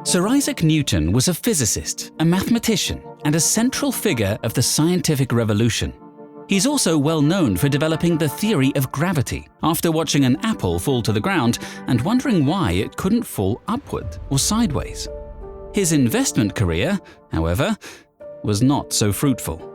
Sir Isaac Newton was a physicist, a mathematician, and a central figure of the scientific revolution. He's also well known for developing the theory of gravity after watching an apple fall to the ground and wondering why it couldn't fall upward or sideways. His investment career, however, was not so fruitful.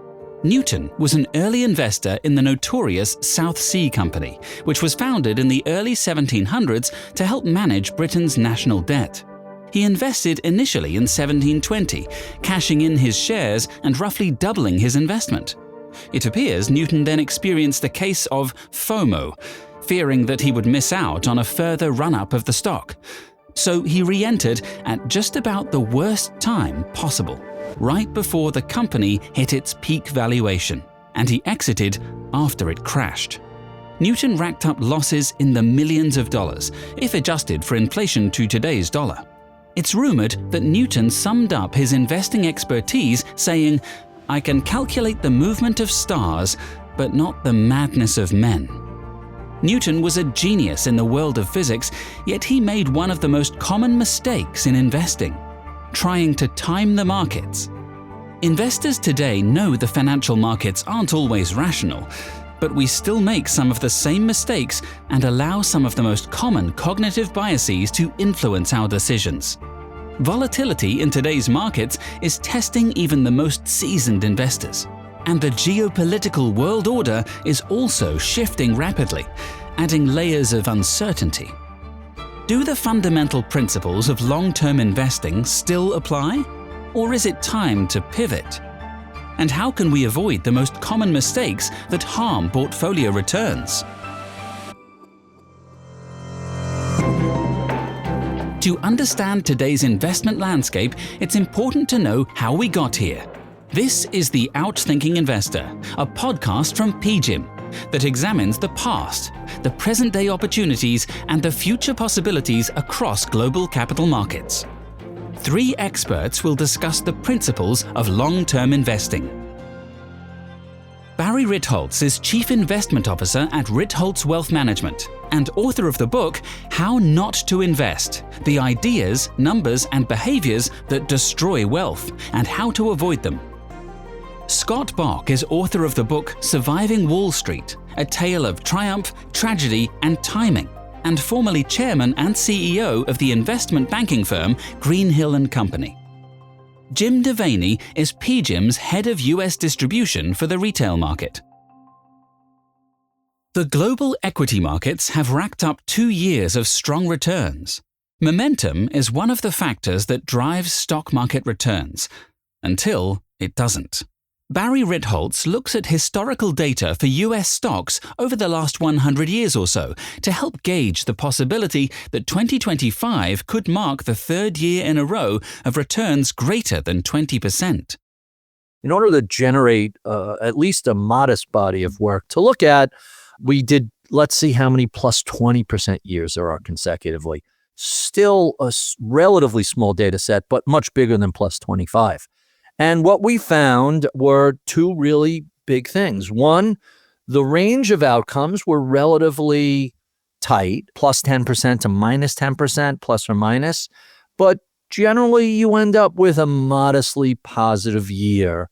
Newton was an early investor in the notorious South Sea Company, which was founded in the early 1700s to help manage Britain's national debt. He invested initially in 1720, cashing in his shares and roughly doubling his investment. It appears Newton then experienced a case of FOMO, fearing that he would miss out on a further run-up of the stock. So he re-entered at just about the worst time possible, right before the company hit its peak valuation, and he exited after it crashed. Newton racked up losses in the millions of dollars, if adjusted for inflation to today's dollar. It's rumored that Newton summed up his investing expertise saying, "I can calculate the movement of stars, but not the madness of men." Newton was a genius in the world of physics, yet he made one of the most common mistakes in investing: trying to time the markets. Investors today know the financial markets aren't always rational, but we still make some of the same mistakes and allow some of the most common cognitive biases to influence our decisions. Volatility in today's markets is testing even the most seasoned investors. And the geopolitical world order is also shifting rapidly, adding layers of uncertainty. Do the fundamental principles of long-term investing still apply? Or is it time to pivot? And how can we avoid the most common mistakes that harm portfolio returns? To understand today's investment landscape, it's important to know how we got here. This is the Outthinking Investor, a podcast from PGIM that examines the past, the present-day opportunities, and the future possibilities across global capital markets. 3 experts will discuss the principles of long-term investing. Barry Ritholtz is Chief Investment Officer at Ritholtz Wealth Management and author of the book How Not to Invest: The Ideas, Numbers, and Behaviors That Destroy Wealth and How to Avoid Them. Scott Bock is author of the book Surviving Wall Street: A Tale of Triumph, Tragedy, and Timing, and formerly chairman and CEO of the investment banking firm Greenhill & Company. Jim Devaney is PGIM's head of US distribution for the retail market. The global equity markets have racked up 2 years of strong returns. Momentum is one of the factors that drives stock market returns, until it doesn't. Barry Ritholtz looks at historical data for US stocks over the last 100 years or so to help gauge the possibility that 2025 could mark the 3rd year in a row of returns greater than 20%. In order to generate at least a modest body of work to look at, we did, let's see how many plus 20% years there are consecutively. Still a relatively small data set, but much bigger than plus 25. And what we found were 2 really big things. One, the range of outcomes were relatively tight, plus 10% to minus 10%, plus or minus. But generally, you end up with a modestly positive year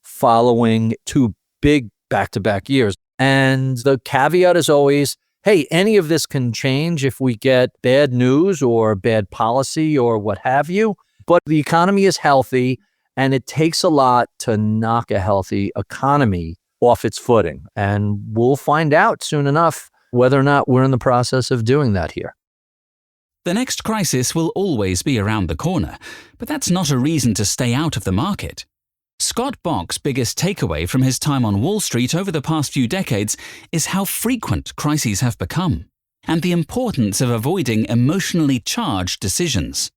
following 2 big back-to-back years. And the caveat is always, hey, any of this can change if we get bad news or bad policy or what have you. But the economy is healthy, and it takes a lot to knock a healthy economy off its footing. And we'll find out soon enough whether or not we're in the process of doing that here. The next crisis will always be around the corner, but that's not a reason to stay out of the market. Scott Bock's biggest takeaway from his time on Wall Street over the past few decades is how frequent crises have become, and the importance of avoiding emotionally charged decisions.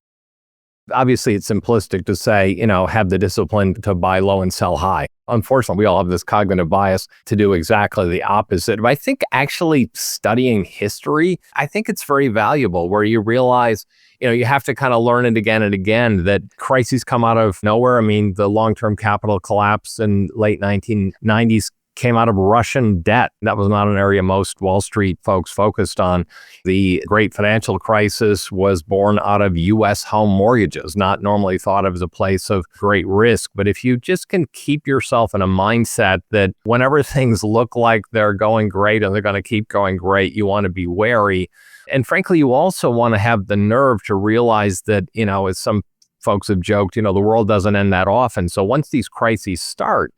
Obviously, it's simplistic to say, have the discipline to buy low and sell high. Unfortunately, we all have this cognitive bias to do exactly the opposite. But I think actually studying history, I think it's very valuable where you realize, you have to kind of learn it again and again that crises come out of nowhere. I mean, the long-term capital collapse in late 1990s came out of Russian debt. That was not an area most Wall Street folks focused on. The great financial crisis was born out of U.S. home mortgages, not normally thought of as a place of great risk. But if you just can keep yourself in a mindset that whenever things look like they're going great and they're going to keep going great, you want to be wary. And frankly, you also want to have the nerve to realize that, as some folks have joked, the world doesn't end that often. So once these crises start,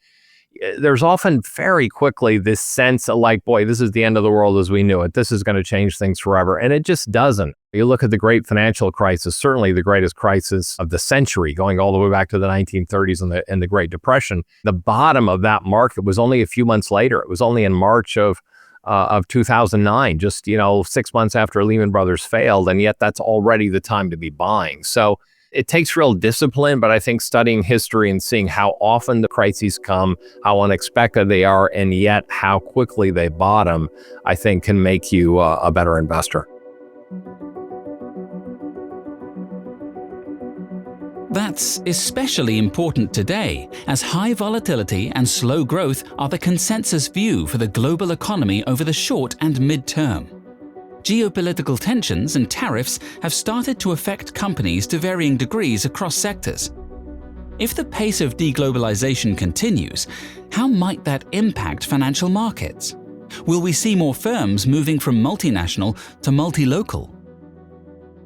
there's often very quickly this sense of like, boy, this is the end of the world as we knew it. This is going to change things forever. And it just doesn't. You look at the great financial crisis, certainly the greatest crisis of the century, going all the way back to the 1930s and the Great Depression. The bottom of that market was only a few months later. It was only in March of 2009, just, 6 months after Lehman Brothers failed. And yet that's already the time to be buying. So it takes real discipline, but I think studying history and seeing how often the crises come, how unexpected they are, and yet how quickly they bottom, I think can make you a better investor. That's especially important today, as high volatility and slow growth are the consensus view for the global economy over the short and mid-term. Geopolitical tensions and tariffs have started to affect companies to varying degrees across sectors. If the pace of deglobalization continues, how might that impact financial markets? Will we see more firms moving from multinational to multi-local?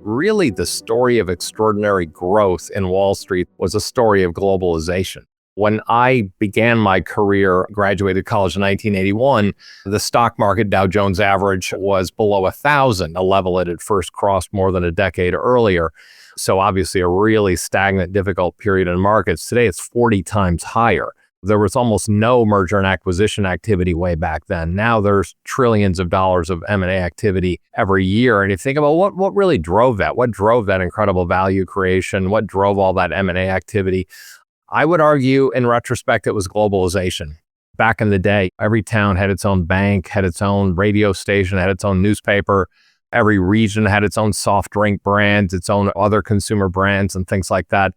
Really, the story of extraordinary growth in Wall Street was a story of globalization. When I began my career, graduated college in 1981, the stock market Dow Jones average was below 1,000, a level it had first crossed more than a decade earlier. So obviously a really stagnant, difficult period in markets. Today, it's 40 times higher. There was almost no merger and acquisition activity way back then. Now there's trillions of dollars of M&A activity every year. And you think about what really drove that? What drove that incredible value creation? What drove all that M&A activity? I would argue, in retrospect, it was globalization. Back in the day, every town had its own bank, had its own radio station, had its own newspaper. Every region had its own soft drink brands, its own other consumer brands and things like that.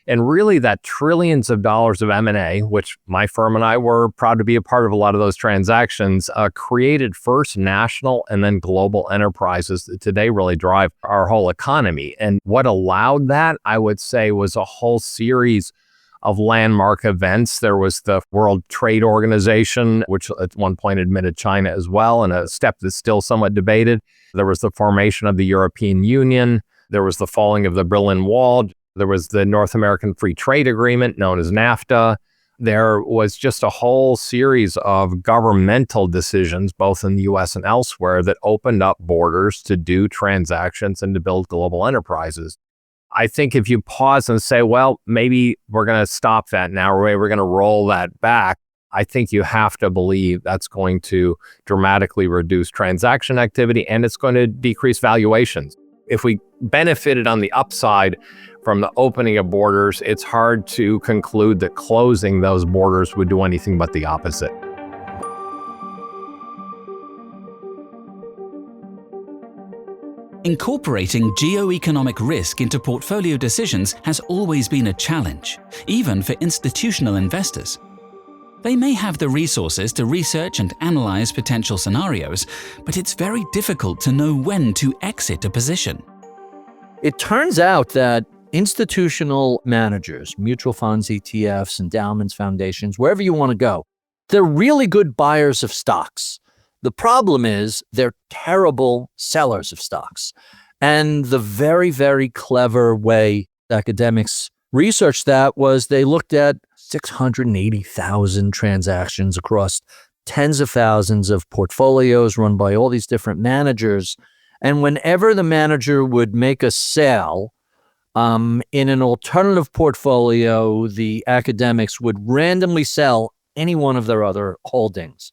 And really that trillions of dollars of M&A, which my firm and I were proud to be a part of a lot of those transactions, created first national and then global enterprises that today really drive our whole economy. And what allowed that, I would say, was a whole series of landmark events. There was the World Trade Organization, which at one point admitted China as well, and a step that's still somewhat debated. There was the formation of the European Union. There was the falling of the Berlin Wall. There was the North American Free Trade Agreement, known as NAFTA. There was just a whole series of governmental decisions, both in the U.S. and elsewhere, that opened up borders to do transactions and to build global enterprises. I think if you pause and say, well, maybe we're going to stop that now, or maybe we're going to roll that back, I think you have to believe that's going to dramatically reduce transaction activity and it's going to decrease valuations. If we benefited on the upside from the opening of borders, it's hard to conclude that closing those borders would do anything but the opposite. Incorporating geoeconomic risk into portfolio decisions has always been a challenge, even for institutional investors. They may have the resources to research and analyze potential scenarios, but it's very difficult to know when to exit a position. It turns out that institutional managers, mutual funds, ETFs, endowments, foundations, wherever you want to go, they're really good buyers of stocks. The problem is they're terrible sellers of stocks. And the very, very clever way academics researched that was they looked at 680,000 transactions across tens of thousands of portfolios run by all these different managers. And whenever the manager would make a sale in an alternative portfolio, the academics would randomly sell any one of their other holdings.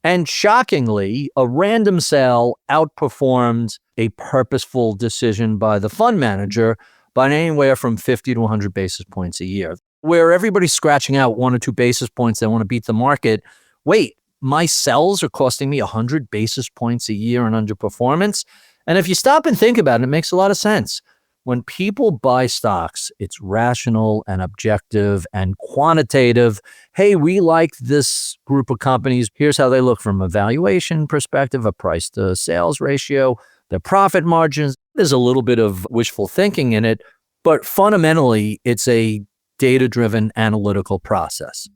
And shockingly, a random sale outperformed a purposeful decision by the fund manager by anywhere from 50 to 100 basis points a year. Where everybody's scratching out 1 or 2 basis points, they want to beat the market. Wait, my sells are costing me 100 basis points a year in underperformance? And if you stop and think about it, it makes a lot of sense. When people buy stocks, it's rational and objective and quantitative. Hey, we like this group of companies. Here's how they look from a valuation perspective, a price to sales ratio, the profit margins. There's a little bit of wishful thinking in it, but fundamentally, it's a data-driven analytical process.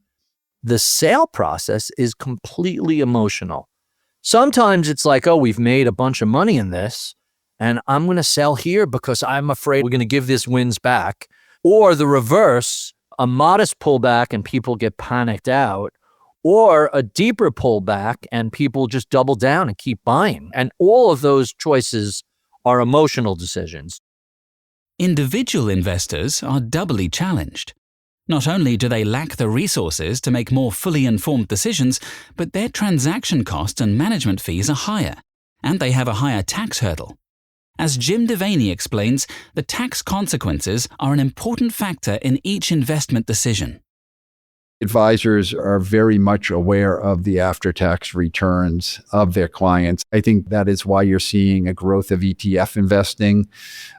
The sale process is completely emotional. Sometimes it's like, oh, we've made a bunch of money in this, and I'm going to sell here because I'm afraid we're going to give this wins back. Or the reverse, a modest pullback and people get panicked out, or a deeper pullback and people just double down and keep buying. And all of those choices are emotional decisions. Individual investors are doubly challenged. Not only do they lack the resources to make more fully informed decisions, but their transaction costs and management fees are higher, and they have a higher tax hurdle. As Jim Devaney explains, the tax consequences are an important factor in each investment decision. Advisors are very much aware of the after-tax returns of their clients. I think that is why you're seeing a growth of ETF investing,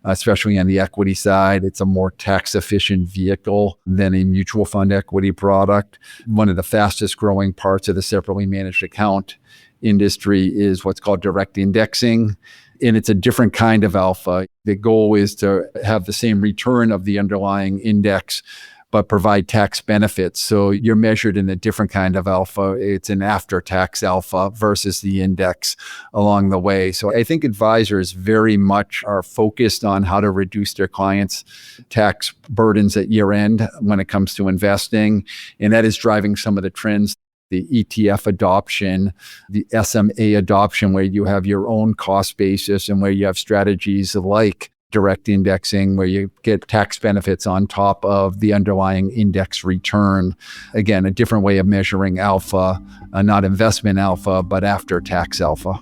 especially on the equity side. It's a more tax-efficient vehicle than a mutual fund equity product. One of the fastest growing parts of the separately managed account industry is what's called direct indexing. And it's a different kind of alpha. The goal is to have the same return of the underlying index, but provide tax benefits. So you're measured in a different kind of alpha. It's an after-tax alpha versus the index along the way. So I think advisors very much are focused on how to reduce their clients' tax burdens at year end when it comes to investing. And that is driving some of the trends. The ETF adoption, the SMA adoption, where you have your own cost basis and where you have strategies like direct indexing, where you get tax benefits on top of the underlying index return. Again, a different way of measuring alpha, not investment alpha, but after-tax alpha.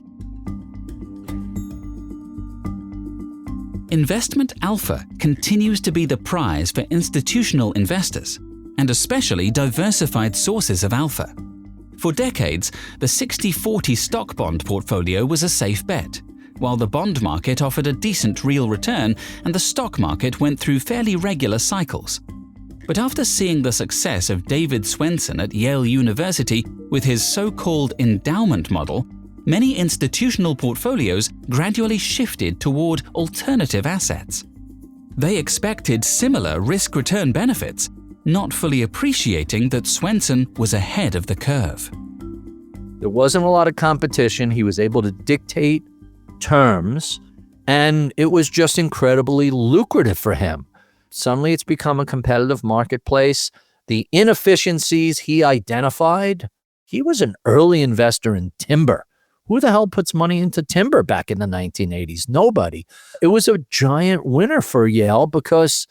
Investment alpha continues to be the prize for institutional investors, and especially diversified sources of alpha. For decades, the 60-40 stock bond portfolio was a safe bet, while the bond market offered a decent real return and the stock market went through fairly regular cycles. But after seeing the success of David Swensen at Yale University with his so-called endowment model, many institutional portfolios gradually shifted toward alternative assets. They expected similar risk-return benefits, not fully appreciating that Swensen was ahead of the curve. There wasn't a lot of competition. He was able to dictate terms, and it was just incredibly lucrative for him. Suddenly it's become a competitive marketplace. The inefficiencies he identified, he was an early investor in timber. Who the hell puts money into timber back in the 1980s? Nobody. It was a giant winner for Yale because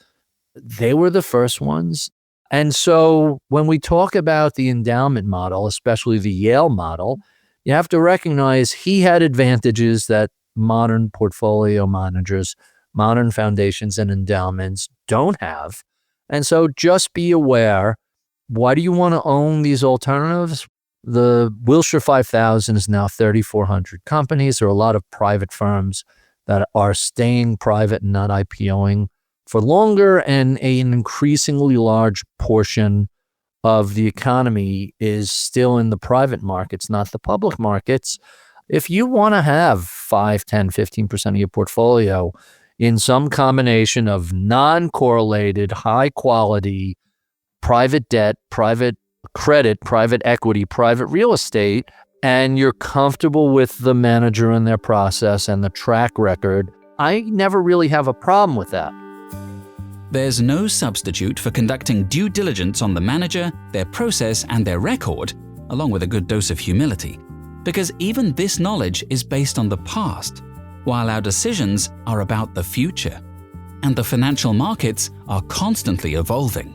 they were the first ones. And so when we talk about the endowment model, especially the Yale model, you have to recognize he had advantages that modern portfolio managers, modern foundations and endowments don't have. And so just be aware, why do you want to own these alternatives? The Wilshire 5000 is now 3,400 companies. There are a lot of private firms that are staying private and not IPOing for longer, and an increasingly large portion of the economy is still in the private markets, not the public markets. If you want to have 5, 10, 15% of your portfolio in some combination of non-correlated, high-quality private debt, private credit, private equity, private real estate, and you're comfortable with the manager and their process and the track record, I never really have a problem with that. There's no substitute for conducting due diligence on the manager, their process, and their record, along with a good dose of humility, because even this knowledge is based on the past, while our decisions are about the future. And the financial markets are constantly evolving.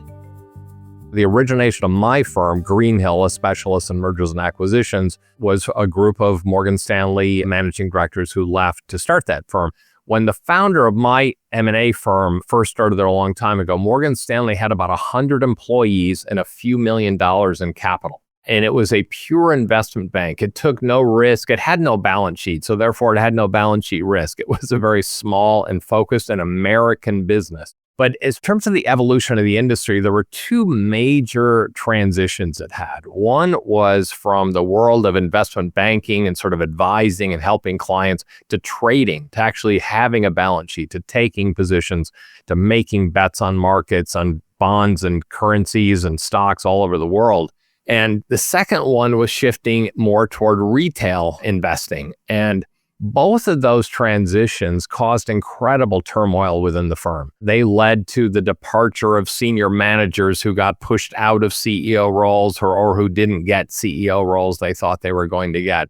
The origination of my firm, Greenhill, a specialist in mergers and acquisitions, was a group of Morgan Stanley managing directors who left to start that firm. When the founder of my M&A firm first started there a long time ago, Morgan Stanley had about 100 employees and a few $1 million in capital. And it was a pure investment bank. It took no risk. It had no balance sheet. So therefore, it had no balance sheet risk. It was a very small and focused and American business. But in terms of the evolution of the industry, there were two major transitions it had. One was from the world of investment banking and sort of advising and helping clients to trading, to actually having a balance sheet, to taking positions, to making bets on markets, on bonds and currencies and stocks all over the world. And the second one was shifting more toward retail investing. And both of those transitions caused incredible turmoil within the firm. They led to the departure of senior managers who got pushed out of CEO roles or who didn't get CEO roles they thought they were going to get.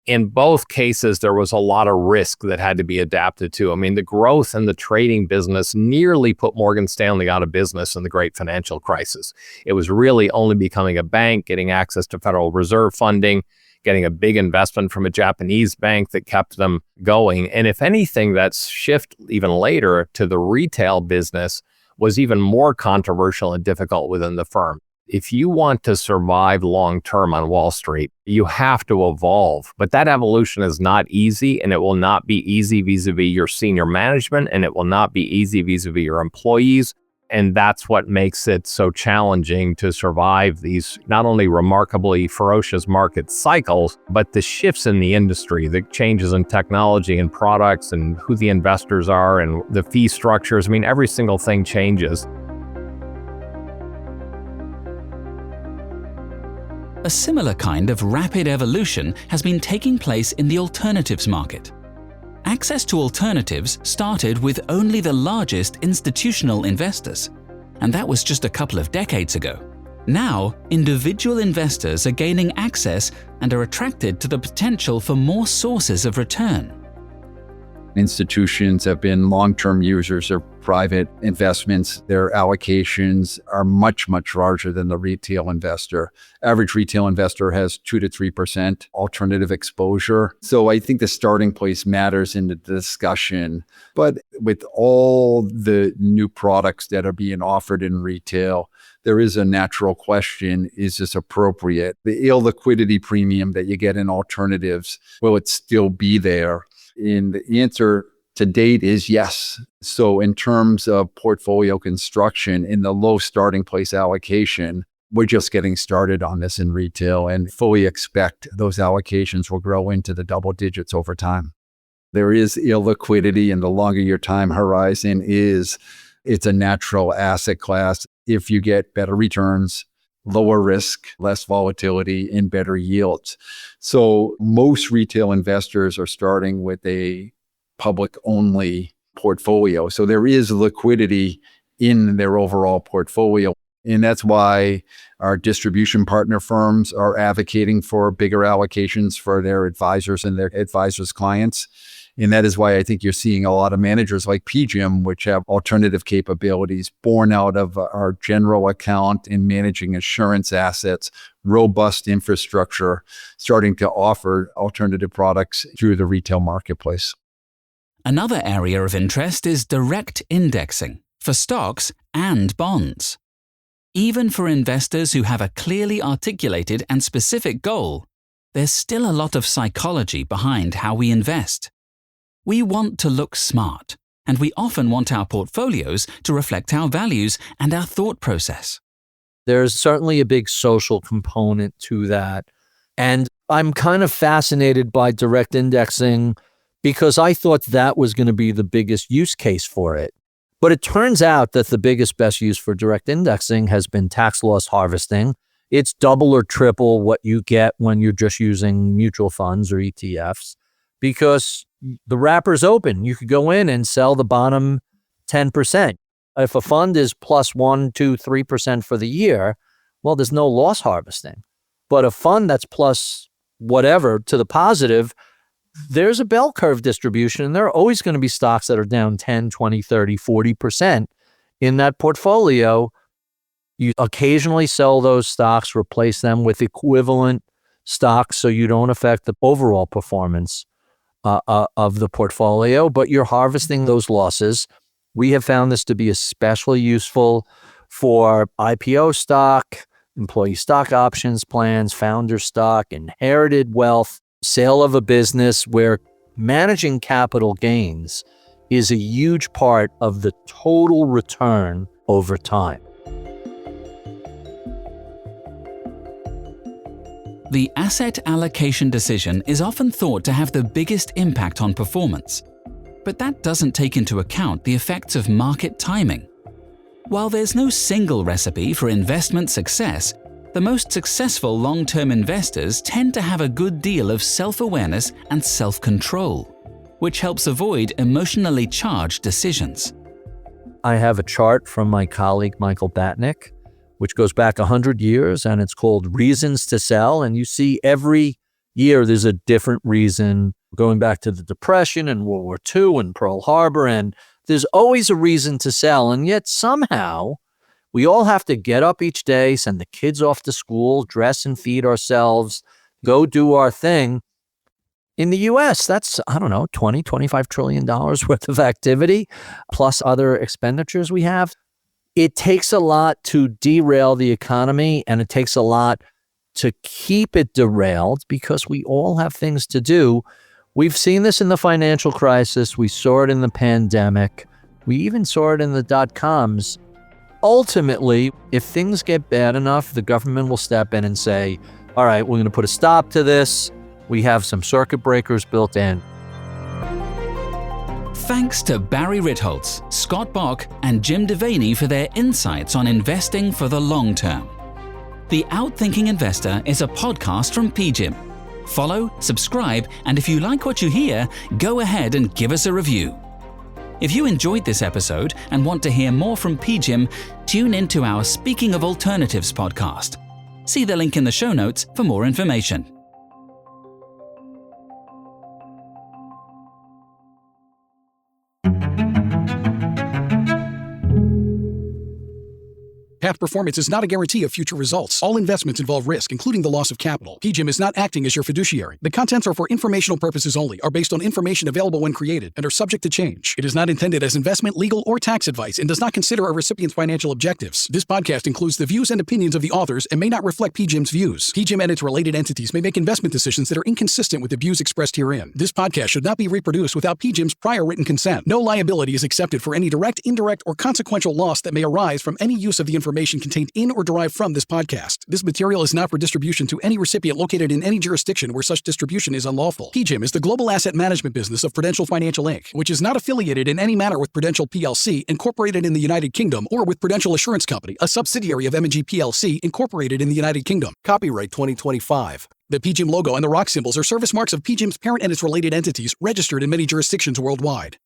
In both cases, there was a lot of risk that had to be adapted to. I mean, the growth in the trading business nearly put Morgan Stanley out of business in the great financial crisis. It was really only becoming a bank, getting access to Federal Reserve funding, getting a big investment from a Japanese bank that kept them going. And if anything, that shift even later to the retail business was even more controversial and difficult within the firm. If you want to survive long-term on Wall Street, you have to evolve. But that evolution is not easy, and it will not be easy vis-a-vis your senior management, and it will not be easy vis-a-vis your employees. And that's what makes it so challenging to survive these not only remarkably ferocious market cycles, but the shifts in the industry, the changes in technology and products and who the investors are and the fee structures. I mean, every single thing changes. A similar kind of rapid evolution has been taking place in the alternatives market. Access to alternatives started with only the largest institutional investors, and that was just a couple of decades ago. Now, individual investors are gaining access and are attracted to the potential for more sources of return. Institutions have been long-term users of private investments. Their allocations are much, much larger than the retail investor. Average retail investor has 2 to 3% alternative exposure. So I think the starting place matters in the discussion. But with all the new products that are being offered in retail, there is a natural question, is this appropriate? The illiquidity premium that you get in alternatives, will it still be there? And the answer to date is yes. So in terms of portfolio construction in the low starting place allocation, we're just getting started on this in retail and fully expect those allocations will grow into the double digits over time. There is illiquidity, and the longer your time horizon is, it's a natural asset class. If you get better returns, lower risk, less volatility, and better yields. So most retail investors are starting with a public-only portfolio. So there is liquidity in their overall portfolio. And that's why our distribution partner firms are advocating for bigger allocations for their advisors and their advisors' clients. And that is why I think you're seeing a lot of managers like PGIM, which have alternative capabilities born out of our general account in managing insurance assets, robust infrastructure, starting to offer alternative products through the retail marketplace. Another area of interest is direct indexing for stocks and bonds. Even for investors who have a clearly articulated and specific goal, there's still a lot of psychology behind how we invest. We want to look smart, and we often want our portfolios to reflect our values and our thought process. There's certainly a big social component to that. And I'm kind of fascinated by direct indexing because I thought that was going to be the biggest use case for it. But it turns out that the biggest, best use for direct indexing has been tax loss harvesting. It's double or triple what you get when you're just using mutual funds or ETFs because the wrapper's open. You could go in and sell the bottom 10%. If a fund is plus 1, 2, 3% for the year, well, there's no loss harvesting. But a fund that's plus whatever to the positive, there's a bell curve distribution, and there are always going to be stocks that are down 10, 20, 30, 40% in that portfolio. You occasionally sell those stocks, replace them with equivalent stocks so you don't affect the overall performance of the portfolio, but you're harvesting those losses. We have found this to be especially useful for IPO stock, employee stock options plans, founder stock, inherited wealth, sale of a business, where managing capital gains is a huge part of the total return over time. The asset allocation decision is often thought to have the biggest impact on performance, but that doesn't take into account the effects of market timing. While there's no single recipe for investment success, the most successful long-term investors tend to have a good deal of self-awareness and self-control, which helps avoid emotionally charged decisions. I have a chart from my colleague Michael Batnick, which goes back 100 years, and it's called Reasons to Sell. And you see every year there's a different reason, going back to the Depression and World War II and Pearl Harbor, and there's always a reason to sell. And yet somehow we all have to get up each day, send the kids off to school, dress and feed ourselves, go do our thing. In the US, that's, $20-25 trillion worth of activity, plus other expenditures we have. It takes a lot to derail the economy, and it takes a lot to keep it derailed because we all have things to do. We've seen this in the financial crisis. We saw it in the pandemic. We even saw it in the dot-coms. Ultimately, if things get bad enough, the government will step in and say, all right, we're going to put a stop to this. We have some circuit breakers built in. Thanks to Barry Ritholtz, Scott Bock, and Jim Devaney for their insights on investing for the long term. The Outthinking Investor is a podcast from PGIM. Follow, subscribe, and if you like what you hear, go ahead and give us a review. If you enjoyed this episode and want to hear more from PGIM, tune into our Speaking of Alternatives podcast. See the link in the show notes for more information. Past performance is not a guarantee of future results. All investments involve risk, including the loss of capital. PGIM is not acting as your fiduciary. The contents are for informational purposes only, are based on information available when created, and are subject to change. It is not intended as investment, legal, or tax advice and does not consider a recipient's financial objectives. This podcast includes the views and opinions of the authors and may not reflect PGIM's views. PGIM and its related entities may make investment decisions that are inconsistent with the views expressed herein. This podcast should not be reproduced without PGIM's prior written consent. No liability is accepted for any direct, indirect, or consequential loss that may arise from any use of the information contained in or derived from this podcast. This material is not for distribution to any recipient located in any jurisdiction where such distribution is unlawful. PGIM is the global asset management business of Prudential Financial Inc., which is not affiliated in any manner with Prudential plc, incorporated in the United Kingdom, or with Prudential Assurance Company, a subsidiary of M&G plc, incorporated in the United Kingdom. Copyright 2025. The PGIM logo and the rock symbols are service marks of PGIM's parent and its related entities, registered in many jurisdictions worldwide.